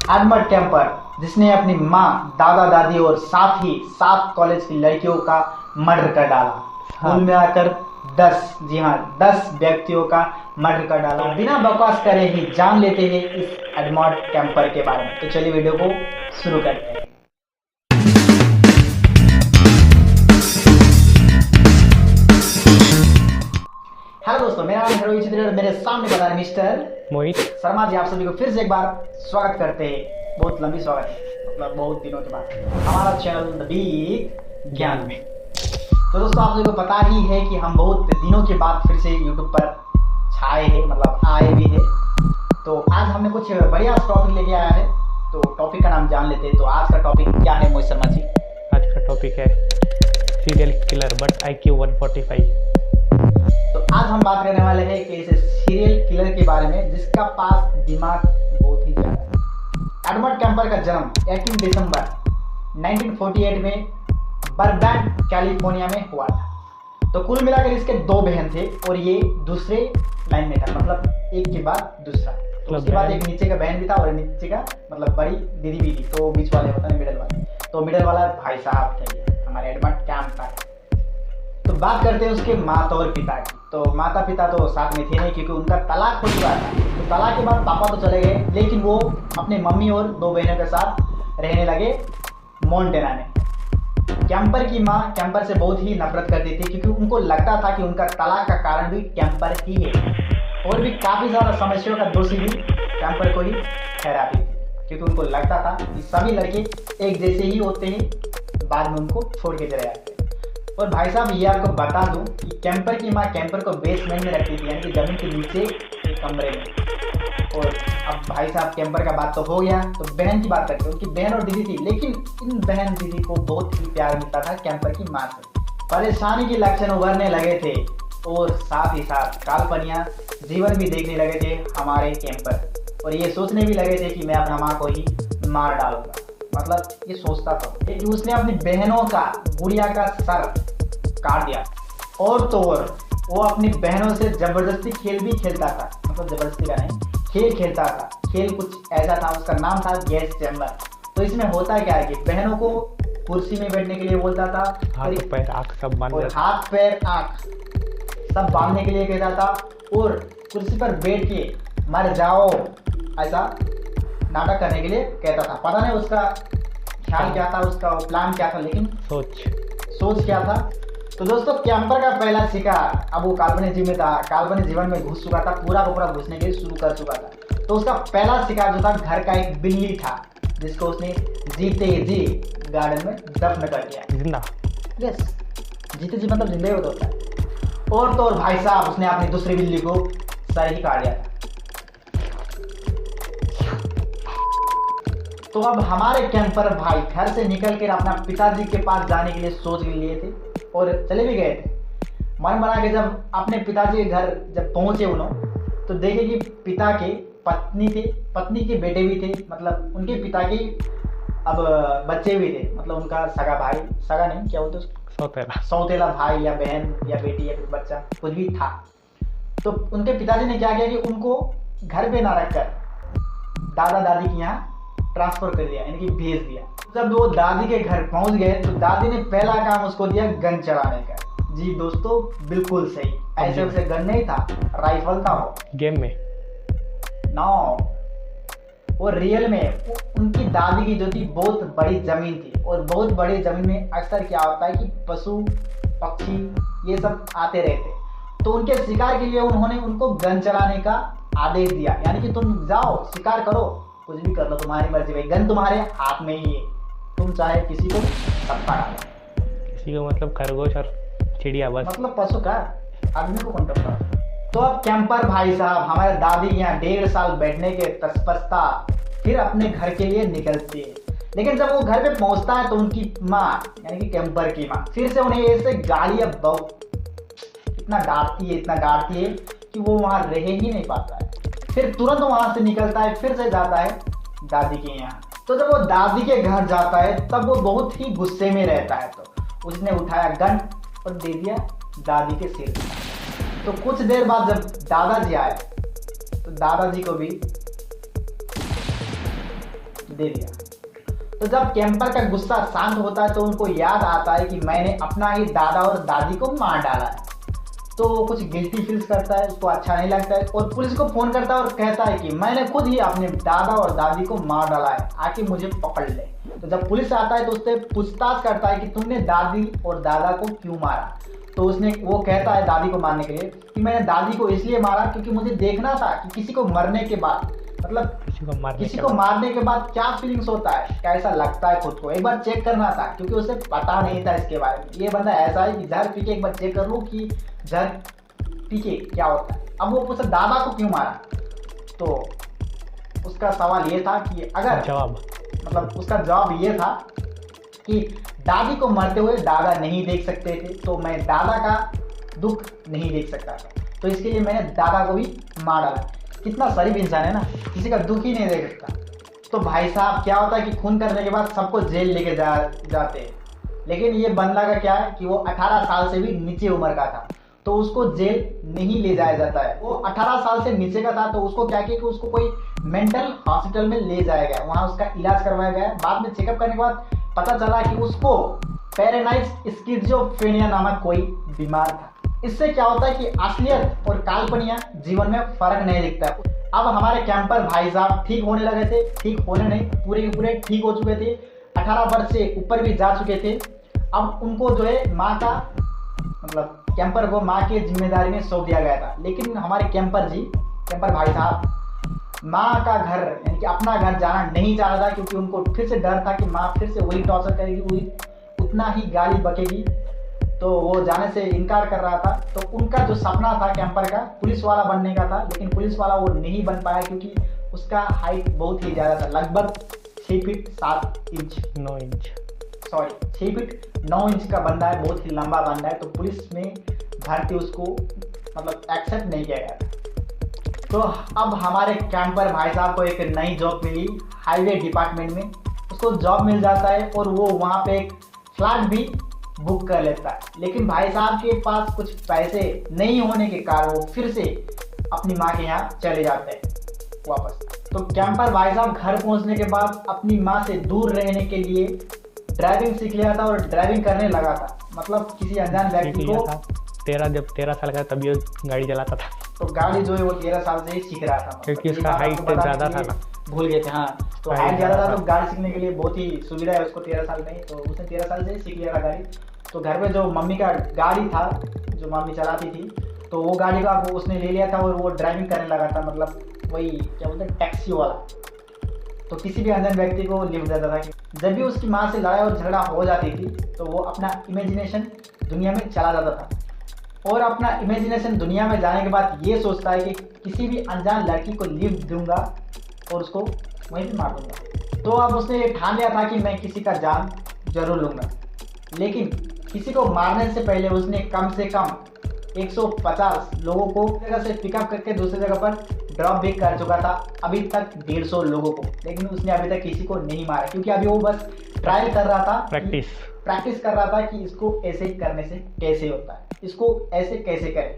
Edmund camper, जिसने अपनी माँ, दादा दादी और साथ ही 7 कॉलेज की लड़कियों का मर्डर कर डाला। कुल मिलाकर 10, जी हाँ 10 व्यक्तियों का मर्डर कर डाला। बिना बकवास करे ही जान लेते हैं इस एडमंड कैंपर के बारे में। तो चलिए वीडियो को शुरू करते हैं। हेलो दोस्तों, मेरा नाम है रोहित और मेरे सामने बता रहे मिस्टर मोहित शर्मा जी। आप सभी को फिर से एक बार स्वागत करते हैं। बहुत लंबी स्वागत है, मतलब बहुत दिनों के बाद हमारा चैनल द बिग ज्ञान में। तो दोस्तों, आप सभी को पता ही है कि हम बहुत दिनों के बाद फिर से यूट्यूब पर छाए हैं, मतलब आए भी हैं। तो आज हमने कुछ बढ़िया टॉपिक लेके आया है, तो टॉपिक का नाम जान लेते हैं। तो आज का टॉपिक क्या है मोहित शर्मा जी? आज का टॉपिक है सीरियल किलर बट IQ 145। तो आज हम बात करने वाले हैं कि ऐसे सीरियल किलर के बारे में जिसका पास दिमाग बहुत ही ज्यादा है। एडमंड कैंपर का जन्म 18 दिसंबर 1948 में बर्बैंक कैलिफोर्निया में हुआ था। तो कुल मिलाकर इसके 2 बहन थे और ये दूसरे लाइन में था, मतलब एक के बाद दूसरा। तो उसके बाद एक नीचे का बहन भी था और नीचे का मतलब बड़ी दीदी भी थी। तो बीच वाले होता है मिडिल वाले, तो मिडिल वाला भाई साहब थे हमारे एडमंड कैंपर। तो बात करते हैं उसके माता और पिता की। तो माता पिता तो साथ में थे नहीं, क्योंकि उनका तलाक हो चुका था। तो तलाक के बाद पापा तो चले गए, लेकिन वो अपने मम्मी और 2 बहनों के साथ रहने लगे मोंटेना में। कैंपर की माँ कैंपर से बहुत ही नफरत करती थी, क्योंकि उनको लगता था कि उनका तलाक का कारण भी कैंपर ही है, और भी काफ़ी ज़्यादा समस्याओं का दोषी भी कैंपर को ही ठहराती थी, क्योंकि उनको लगता था कि सभी लड़के एक जैसे ही होते हैं, बाद में उनको छोड़ के चले जाते हैं। और भाई साहब, ये आपको बता दूं कि कैंपर की माँ कैंपर को बेसमेंट में रखती थी, यानी कि जमीन के नीचे एक कमरे में। और अब भाई साहब कैंपर का बात तो हो गया, तो बहन की बात करते हैं। उनकी बहन और दीदी थी, लेकिन इन बहन दीदी को बहुत ही प्यार मिलता था कैंपर की माँ से। परेशानी के लक्षण उभरने लगे थे और साथ ही साथ काल्पनिक जीवन भी देखने लगे थे हमारे कैंपर, और ये सोचने भी लगे थे कि मैं अपना माँ को ही मार डालूंगा। मतलब ये सोचता था कि उसने अपनी बहनों का, गुड़िया का सर काट दिया। और तो और वो अपनी बहनों से जबरदस्ती खेल भी खेलता था, मतलब जबरदस्ती का नहीं, खेल खेलता था। खेल कुछ ऐसा था, उसका नाम था गैस चैम्बर। तो इसमें होता क्या है कि बहनों को कुर्सी में बैठने के लिए बोलता था, हाथ पैर आँख सब बांध और हाथ पैर आँख सब बांधने के लिए कहता था, और कुर्सी पर बैठ के मर जाओ ऐसा नाटक करने के लिए कहता था। पता नहीं उसका ख्याल क्या था, उसका प्लान क्या था, लेकिन सोच क्या था। तो दोस्तों, कैंपर का पहला शिकार, अब वो काल्पनिक जीवन में था, काल्पनिक जीवन में घुस चुका था, पूरा का पूरा घुसने के लिए शुरू कर चुका था। तो उसका पहला शिकार जो था, घर का एक बिल्ली था, जिसको उसने जीते जी गार्डन में दफन कर दिया। जिंदा? यस, जीते जी मतलब जिंदा ही होता है। और तो और भाई साहब, उसने अपनी दूसरी बिल्ली को सर ही काट दिया था। तो अब हमारे कैंपर भाई घर से निकल कर अपना पिताजी के पास जाने के लिए सोच लिए थे और चले भी गए थे। मन बना के जब अपने पिताजी के घर जब पहुंचे उन्होंने, तो देखे कि पिता के पत्नी थे, पत्नी के बेटे भी थे, मतलब उनके पिता के अब बच्चे भी थे, मतलब उनका सगा भाई, सगा नहीं क्या बोलते उसको, सौतेला भाई या बहन या बेटी या फिर बच्चा कुछ भी था। तो उनके पिताजी ने क्या किया कि उनको घर पे ना रखकर दादा दादी के यहाँ ट्रांसफर कर दिया, यानी कि भेज दिया। जब वो दादी के घर पहुंच गए, तो दादी ने पहला काम उसको दिया गन चलाने का। जी दोस्तों, बिल्कुल सही, ऐसे वैसे गन नहीं था, राइफल था वो गेम में। नो, वो रियल में उनकी दादी की जो थी बहुत बड़ी जमीन थी, और बहुत बड़ी जमीन में अक्सर क्या होता है कि पशु पक्षी ये सब आते रहते। तो उनके शिकार के लिए उन्होंने उनको गन चलाने का आदेश दिया, यानी कि तुम जाओ शिकार करो, कुछ भी कर लो, तुम्हारी मर्जी भाई, गन तुम्हारे हाथ में ही है, तुम चाहे किसी को टप्पा डालो। किसी को मतलब खरगोश और चिड़िया, बस मतलब पशु का, आदमी को कौन टप्पा। तो अब कैंपर भाई साहब हमारे दादी यहाँ 1.5 साल बैठने के पश्चात फिर अपने घर के लिए निकलती है। लेकिन जब वो घर पे पहुंचता है, तो उनकी माँ यानी कि कैंपर की माँ फिर से उन्हें ऐसे गालियां इतना डांटती है कि वो वहां रह ही नहीं पाता है। फिर तुरंत वहां से निकलता है, फिर से जाता है दादी के यहाँ। तो जब वो दादी के घर जाता है, तब वो बहुत ही गुस्से में रहता है। तो उसने उठाया गन और दे दिया दादी के सिर में। तो कुछ देर बाद जब दादाजी आए, तो दादाजी को भी दे दिया। तो जब कैंपर का गुस्सा शांत होता है तो उनको याद आता है कि मैंने अपना ही दादा और दादी को मार डाला है। तो वो कुछ गिल्टी फील्स करता है, उसको अच्छा नहीं लगता है और पुलिस को फ़ोन करता है और कहता है कि मैंने खुद ही अपने दादा और दादी को मार डाला है, आके मुझे पकड़ ले। तो जब पुलिस आता है तो उससे पूछताछ करता है कि तुमने दादी और दादा को क्यों मारा। तो वो कहता है दादी को मारने के लिए कि मैंने दादी को इसलिए मारा क्योंकि मुझे देखना था कि किसी को मरने के बाद, मतलब किसी को मारने के बाद क्या फीलिंग्स होता है, कैसा लगता है खुद को, एक बार चेक करना था क्योंकि उसे पता नहीं था इसके बारे में। ये बंदा ऐसा है कि जहर पी के एक बार चेक कर लूँ कि जहर पी के क्या होता है। अब वो पूछा दादा को क्यों मारा, तो उसका सवाल ये था कि उसका जवाब ये था कि दादी को मरते हुए दादा नहीं देख सकते थे, तो मैं दादा का दुख नहीं देख सकता था, तो इसके लिए मैंने दादा को भी मार डाला। कितना शरीफ इंसान है ना, किसी का दुख ही नहीं देख सकता। तो भाई साहब क्या होता है कि खून करने के बाद सबको जेल लेके जाते हैं, लेकिन ये बंदा का क्या है कि वो 18 साल से भी नीचे उम्र का था, तो उसको जेल नहीं ले जाया जाता है। वो 18 साल से नीचे का था, तो उसको क्या किया कि उसको कोई मेंटल हॉस्पिटल में ले जाया गया, वहाँ उसका इलाज करवाया गया। बाद में चेकअप करने के बाद पता चला कि उसको पैरानाइज स्किज़ोफ्रेनिया नामक कोई बीमार था। इससे क्या होता है कि असलियत और काल्पनिक जीवन में फर्क नहीं दिखता। अब हमारे कैंपर भाई साहब ठीक होने लगे थे, ठीक होने नहीं, पूरे के पूरे ठीक हो चुके थे, 18 वर्ष से ऊपर भी जा चुके थे। अब उनको जो है माँ का, मतलब कैंपर को माँ की जिम्मेदारी में सौंप दिया गया था। लेकिन हमारे कैंपर भाई साहब माँ का घर यानी कि अपना घर जाना नहीं चाह रहा था, क्योंकि उनको फिर से डर था कि माँ फिर से वही टॉर्चर करेगी, वही उतना ही गाली बकेगी, तो वो जाने से इनकार कर रहा था। तो उनका जो सपना था कैंपर का पुलिस वाला बनने का था, लेकिन पुलिस वाला वो नहीं बन पाया क्योंकि उसका हाइट बहुत ही ज़्यादा था, लगभग 6 फीट 9 इंच का बंदा है, बहुत ही लंबा बंदा है। तो पुलिस में भर्ती उसको मतलब एक्सेप्ट नहीं किया गया। तो अब हमारे कैंपर भाई साहब को एक नई जॉब मिली हाईवे डिपार्टमेंट में, उसको जॉब मिल जाता है और वो वहाँ पे एक फ्लैट भी बुक कर लेता है। लेकिन भाई साहब के पास कुछ पैसे नहीं होने के कारण वो फिर से अपनी माँ के यहाँ चले जाते हैं वापस। तो कैंपर भाई साहब घर पहुँचने के बाद अपनी माँ से दूर रहने के लिए ड्राइविंग सीख लिया था और ड्राइविंग करने लगा था। मतलब किसी अनजान व्यक्ति को जब 13 साल का तभी गाड़ी चलाता था, तो गाड़ी जो है वो 13 साल से ही सीख रहा था, क्योंकि उसका हाइट ज़्यादा था ना, भूल गए थे। हाँ, तो हाइट ज़्यादा था, तो गाड़ी सीखने के लिए बहुत ही सुविधा है उसको 13 साल में, तो उसने 13 साल से ही सीख लिया था गाड़ी। तो घर में जो मम्मी का गाड़ी था, जो मम्मी चलाती थी, तो वो गाड़ी का वो उसने ले लिया था और वो ड्राइविंग करने लगा था, मतलब वही क्या बोलते हैं टैक्सी वाला। तो किसी भी अनजान व्यक्ति को लिफ्ट देता था। जब भी उसकी माँ से लड़ाई और झगड़ा हो जाती थी तो वो अपना इमेजिनेशन दुनिया में चला जाता था, और अपना इमेजिनेशन दुनिया में जाने के बाद ये सोचता है कि किसी भी अनजान लड़की को लिफ्ट दूंगा और उसको वहीं पे मार दूंगा। तो अब उसने ये ठान लिया था कि मैं किसी का जान जरूर लूँगा, लेकिन किसी को मारने से पहले उसने कम से कम 150 लोगों को जगह से पिकअप करके दूसरी जगह पर ड्रॉप भी कर चुका था, अभी तक 150 लोगों को। लेकिन उसने अभी तक किसी को नहीं मारा, क्योंकि अभी वो बस ट्रायल कर रहा था, प्रैक्टिस कर रहा था कि इसको ऐसे करने से कैसे होता है, इसको ऐसे कैसे करें।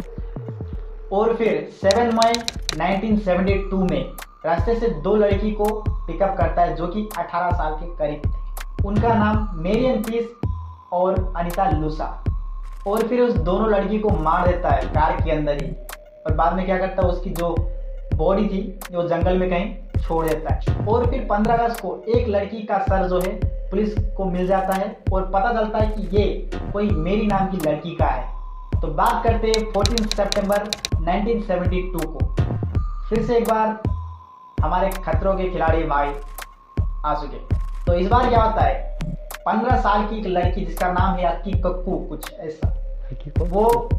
और फिर 7 मई 1972 में रास्ते से 2 लड़की को पिकअप करता है जो कि 18 साल के करीब थे। उनका नाम मेरियन पीस और अनीता लूसा। और फिर उस दोनों लड़की को मार देता है कार के अंदर ही, और बाद में क्या करता है उसकी जो बॉडी थी वो जंगल में कहीं छोड़ देता है। और फिर 15 अगस्त को एक लड़की का सर जो है पुलिस को मिल जाता है और पता चलता है कि ये कोई मेरी नाम की लड़की का है। तो बात करते हैं 14 सितंबर 1972 को। फिर से एक बार हमारे खतरों के खिलाड़ी भाई आ चुके। तो इस बार क्या होता है, 15 साल की एक लड़की जिसका नाम है अक्की कक्कू कुछ ऐसा, वो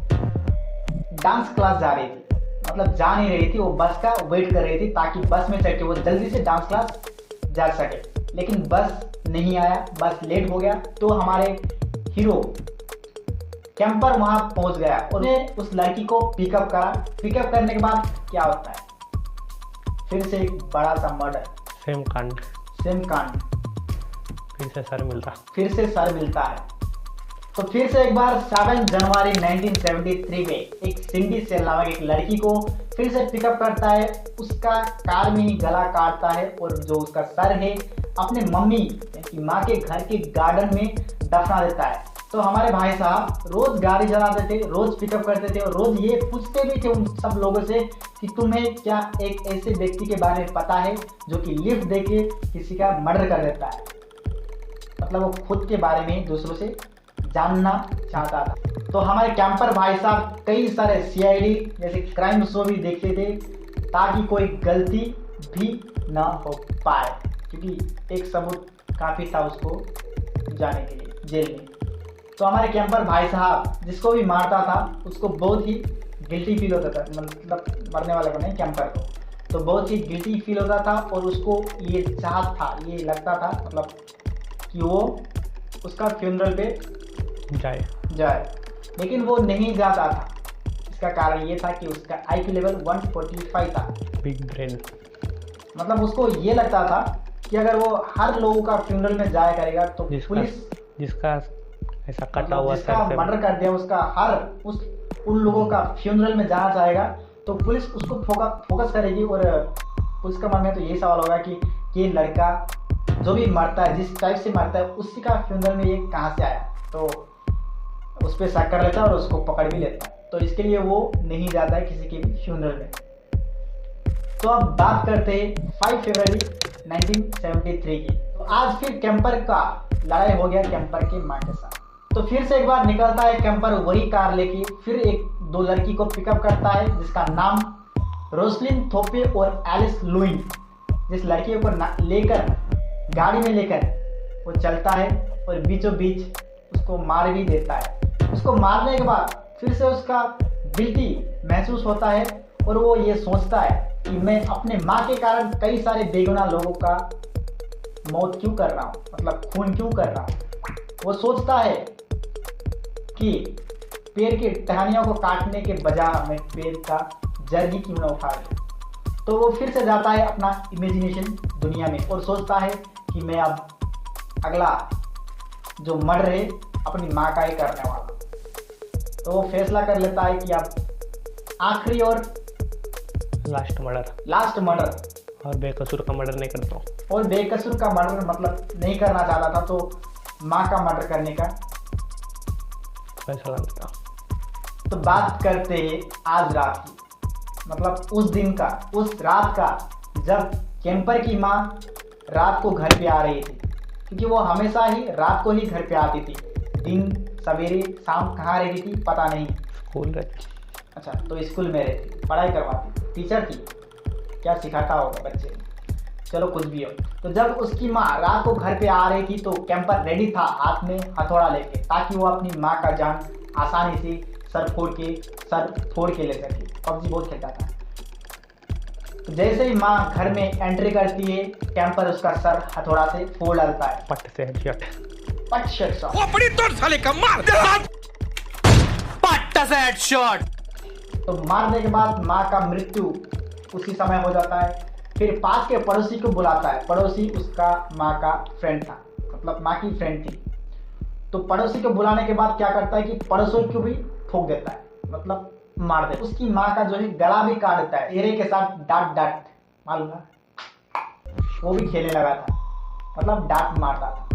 डांस क्लास जा रही थी, मतलब जा नहीं रही थी, वो बस का वेट कर रही थी ताकि बस में चढ़ के वो जल्दी से डांस क्लास जा सके। लेकिन बस नहीं आया, बस लेट हो गया। तो हमारे हीरो कैंपर वहां पहुंच गया और उस लड़की को पिकअप करा। पिकअप करने के बाद क्या होता है, फिर से एक बड़ा सा मर्डर, सेम कांड, फिर से सर मिलता है। तो फिर से एक बार 7 जनवरी 1973 में एक सिंडी सेल नामक एक लड़की को फिर से पिकअप करता है, उसका कार में ही गला काटता है और जो उसका सर है अपने मम्मी यानी माँ के घर के गार्डन में दफना देता है। तो हमारे भाई साहब रोज गाड़ी चलाते थे, रोज पिकअप करते थे और रोज ये पूछते भी थे उन सब लोगों से कि तुम्हें क्या एक ऐसे व्यक्ति के बारे में पता है जो कि लिफ्ट देके किसी का मर्डर कर देता है। मतलब वो खुद के बारे में दूसरों से जानना चाहता था। तो हमारे कैंपर भाई साहब कई सारे सीआईडी जैसे क्राइम शो भी देखते थे ताकि कोई गलती भी ना हो पाए, क्योंकि एक सबूत काफ़ी था उसको जाने के लिए जेल में। तो हमारे कैंपर भाई साहब जिसको भी मारता था उसको बहुत ही गिल्टी फील होता था, मतलब मरने वाले को नहीं, कैंपर को। तो बहुत ही गिल्टी फील होता था और उसको ये चाहत था, ये लगता था मतलब कि वो उसका फ्यूनरल पे जाए, लेकिन वो नहीं जाता था। इसका कारण ये था कि उसका IQ लेवल 145 था, बिग ब्रेन। मतलब उसको ये लगता था कि अगर वो हर लोगों का फ्यूनरल में जाया करेगा तो पुलिस जिसका ऐसा कटा हुआ जिसका मर्डर कर दिया उसका उन लोगों का फ्यूनरल में जाना चाहेगा तो पुलिस उसको फोकस करेगी। और पुलिस का मन में तो ये सवाल होगा कि ये लड़का जो भी मरता है, जिस टाइप से मरता है, उसी का फ्यूनरल में ये कहाँ से आया। तो उस पर शक कर लेता है और उसको पकड़ भी लेता है। तो इसके लिए वो नहीं जाता है किसी के भी फ्यूनरल में। तो अब बात करते हैं 5 फरवरी 1973 की। तो आज फिर कैंपर का लड़ाई हो गया कैंपर के माँ के साथ। तो फिर से एक बार निकलता है कैंपर वही कार लेके, फिर एक दो लड़की को पिकअप करता है जिसका नाम रोसलिन थोपे और एलिस लुइन। जिस लड़की को लेकर गाड़ी में लेकर वो चलता है और बीचों बीच उसको मार भी देता है। उसको मारने के बाद फिर से उसका गिल्टी महसूस होता है और वो ये सोचता है कि मैं अपने माँ के कारण कई सारे बेगुनाह लोगों का मौत क्यों कर रहा हूँ, मतलब खून क्यों कर रहा हूँ। वो सोचता है कि पेड़ की टहनियों को काटने के बजाय मैं पेड़ का जड़ ही क्यों न उखाड़ दूं। तो वो फिर से जाता है अपना इमेजिनेशन दुनिया में और सोचता है कि मैं अब अगला जो मर्डर है अपनी माँ का ही करने वाला। तो वो फैसला कर लेता है कि अब आखिरी और लास्ट मर्डर और बेकसूर का मर्डर नहीं करता हूँ। और बेकसूर का मर्डर मतलब नहीं करना चाहता था, तो माँ का मर्डर करने का फैसला लेता। तो बात करते हैं आज रात की, मतलब उस दिन का, उस रात का जब कैंपर की माँ रात को घर पे आ रही थी, क्योंकि वो हमेशा ही रात को ही घर पे आती थी। दिन सवेरे शाम कहाँ रहती थी पता नहीं। स्कूल रहती। अच्छा, तो स्कूल में रहती, पढ़ाई करवाती, टीचर थी, क्या सिखाता होगा बच्चे को, चलो कुछ भी हो। तो जब उसकी माँ रात को घर पे आ रही थी तो कैंपर रेडी था हाथ में हथौड़ा लेके, ताकि वो अपनी माँ का जान आसानी से सर फोड़ के ले सके। पबजी बहुत खेलता था। तो जैसे ही माँ घर में एंट्री करती है कैंपर उसका सर हथौड़ा से फोड़ डालता है। पट से हेडशॉट। तो मारने के बाद माँ का मृत्यु उसी समय हो जाता है। फिर पास के पड़ोसी को बुलाता है। पड़ोसी उसका माँ का फ्रेंड था, मतलब माँ की फ्रेंड थी। तो पड़ोसी को बुलाने के बाद क्या करता है कि पड़ोसी को भी ठोक देता है, मतलब मार दे। उसकी माँ का जो है गला भी काट देता है एरे के साथ। डांट मालूम है, वो भी खेलने लगा था, मतलब डांट मारता था।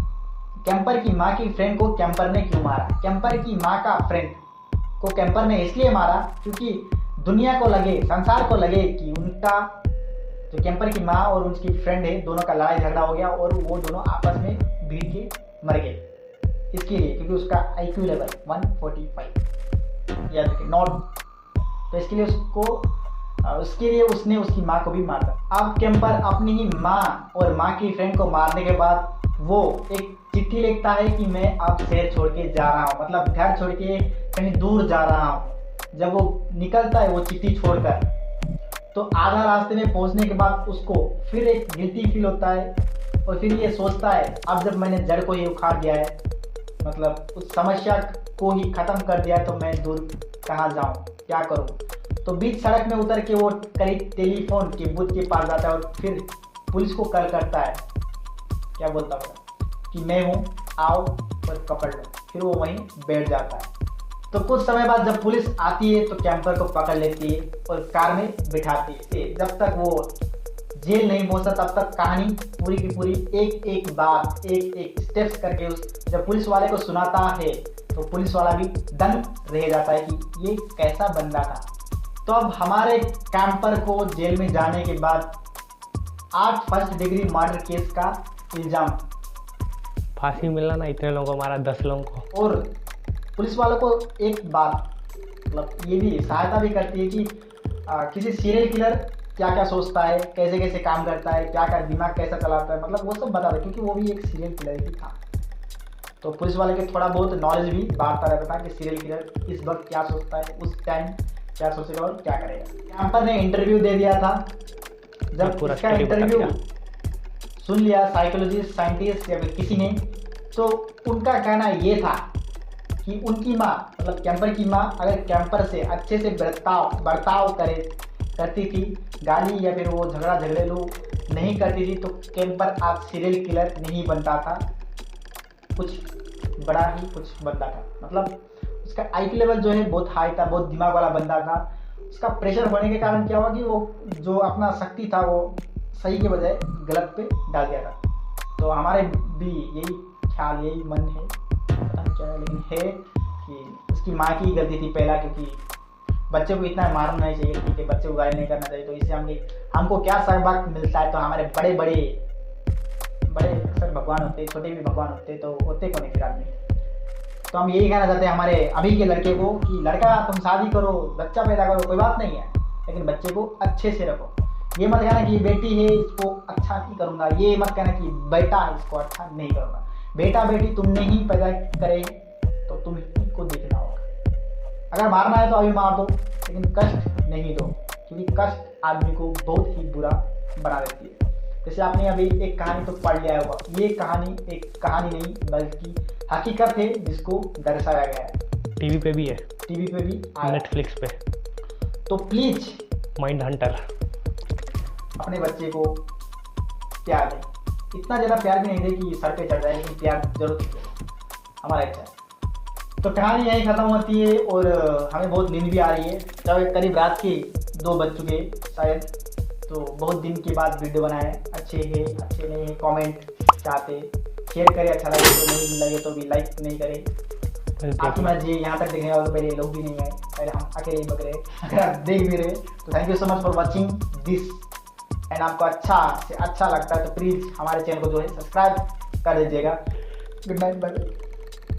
कैंपर की माँ की फ्रेंड को कैंपर ने क्यों मारा? कैंपर की माँ का फ्रेंड को कैंपर ने इसलिए मारा क्योंकि दुनिया को लगे, संसार को लगे कि उनका जो कैंपर की माँ और उनकी फ्रेंड है दोनों का लड़ाई झगड़ा हो गया और वो दोनों आपस में भीड़ के मर गए। इसके लिए क्योंकि उसका IQ लेवल 145 याद रखें, नॉट। तो इसके लिए उसके लिए उसने उसकी माँ को भी मारा। अब कैंपर अपनी ही माँ और माँ की फ्रेंड को मारने के बाद वो एक चिट्ठी लिखता है कि मैं अब शहर छोड़ के जा रहा हूँ, मतलब घर छोड़ के कहीं दूर जा रहा हूँ। जब वो निकलता है वो चिट्ठी छोड़कर, तो आधा रास्ते में पहुंचने के बाद उसको फिर एक गिल्टी फील होता है और फिर ये सोचता है अब जब मैंने जड़ को ही उखाड़ दिया है, मतलब उस समस्या को ही खत्म कर दिया, तो मैं दूर कहाँ जाऊँ, क्या करूँ। तो बीच सड़क में उतर के वो करीब टेलीफोन के बूथ के पास जाता है और फिर पुलिस को कॉल करता है। क्या बोलता होगा कि मैं हूँ, आओ और पकड़ लो। फिर वो वहीं बैठ जाता है। तो कुछ समय बाद जब पुलिस आती है तो कैंपर को पकड़ लेती है और कार में बिठाती है जब तक वो जेल नहीं पहुंचता तब तक कहानी पूरी की पूरी एक एक बात एक एक स्टेप्स करके उस जब पुलिस वाले को सुनाता है तो पुलिस वाला भी दंग रह जाता है कि ये कैसा बंदा था। तो अब हमारे कैंपर को जेल में जाने के बाद 8 फर्स्ट डिग्री मर्डर केस का इल्जाम, फांसी मिला ना, इतने लोगों को मारा, 10 लोगों को। और पुलिस वालों को एक बात मतलब ये भी सहायता भी करती है कि किसी सीरियल किलर क्या क्या सोचता है, कैसे कैसे काम करता है, क्या क्या दिमाग कैसा चलाता है, मतलब वो सब बताता है क्योंकि वो भी एक सीरियल किलर ही था। तो पुलिस वाले के थोड़ा बहुत नॉलेज भी बांटता रहता था कि सीरियल किलर इस वक्त क्या सोचता है, उस टाइम क्या सोचेगा और क्या करेगा। कैंपर ने इंटरव्यू दे दिया था। जब पूरा इसका स्टोरी बता इंटरव्यू दिया। सुन लिया साइकोलॉजिस्ट, साइंटिस्ट या फिर किसी ने, तो उनका कहना ये था कि उनकी माँ मतलब कैंपर की माँ अगर कैंपर से अच्छे से बर्ताव करती थी, गाली या फिर वो झगड़ेलू नहीं करती थी, तो कैंपर आज सीरियल किलर नहीं बनता था, कुछ बड़ा ही कुछ बनता था। मतलब उसका आईक्यू लेवल जो है बहुत हाई था, बहुत दिमाग वाला बंदा था। उसका प्रेशर होने के कारण क्या हुआ कि वो जो अपना शक्ति था वो सही के बजाय गलत पे डाल दिया था। तो हमारे भी यही ख्याल, यही मन है, पता नहीं क्या है, लेकिन है कि उसकी माँ की गलती थी पहला, क्योंकि बच्चे को इतना मारना नहीं चाहिए, ठीक है, बच्चे को गाली नहीं करना चाहिए। तो इससे हमको क्या सबक मिलता है, तो हमारे बड़े अक्सर भगवान होते हैं, छोटे भी भगवान होते हैं, तो होते कौन है फिर आदमी। तो हम यही कहना चाहते हैं हमारे अभी के लड़के को कि लड़का तुम शादी करो, बच्चा पैदा करो, कोई बात नहीं है, लेकिन बच्चे को अच्छे से रखो। ये मत कहना कि बेटी है इसको अच्छा नहीं करूँगा, ये मत कहना कि बेटा है इसको अच्छा नहीं करूँगा। बेटा बेटी तुमने ही पैदा करे तो तुम ही को देखना होगा। अगर मारना है तो अभी मार दो, लेकिन कष्ट नहीं दो, क्योंकि कष्ट आदमी को बहुत ही बुरा बना देती है। जैसे आपने अभी एक कहानी तो पढ़ लिया होगा, ये कहानी एक कहानी नहीं बल्कि हकीकत है जिसको दर्शाया गया है। टीवी पे भी है, टीवी पे भी, नेटफ्लिक्स पे। तो प्लीज माइंड हंटर अपने बच्चे को प्यार दें, इतना ज़्यादा प्यार भी नहीं दे कि सर पे चढ़ जाए, लेकिन प्यार जरूर दे, हमारा इच्छा है। तो कहानी यहीं ख़त्म होती है और हमें बहुत नींद भी आ रही है। जब करीब रात के 2 बज चुके शायद, तो बहुत दिन के बाद वीडियो बनाए, अच्छे है अच्छे नहीं है कमेंट चाहते, शेयर करें, अच्छा लगे तो, नहीं लगे तो भी लाइक नहीं करें। आपकी मर्जी, यहाँ तक देखने वाले पहले लोग भी नहीं आए, पहले हम अकेले ही बक रहे, अगर आप देख भी रहे तो thank you so much for watching this. And आपको अच्छा से अच्छा लगता है तो प्लीज़ हमारे चैनल को जो है सब्सक्राइब कर दीजिएगा। Good night, bye.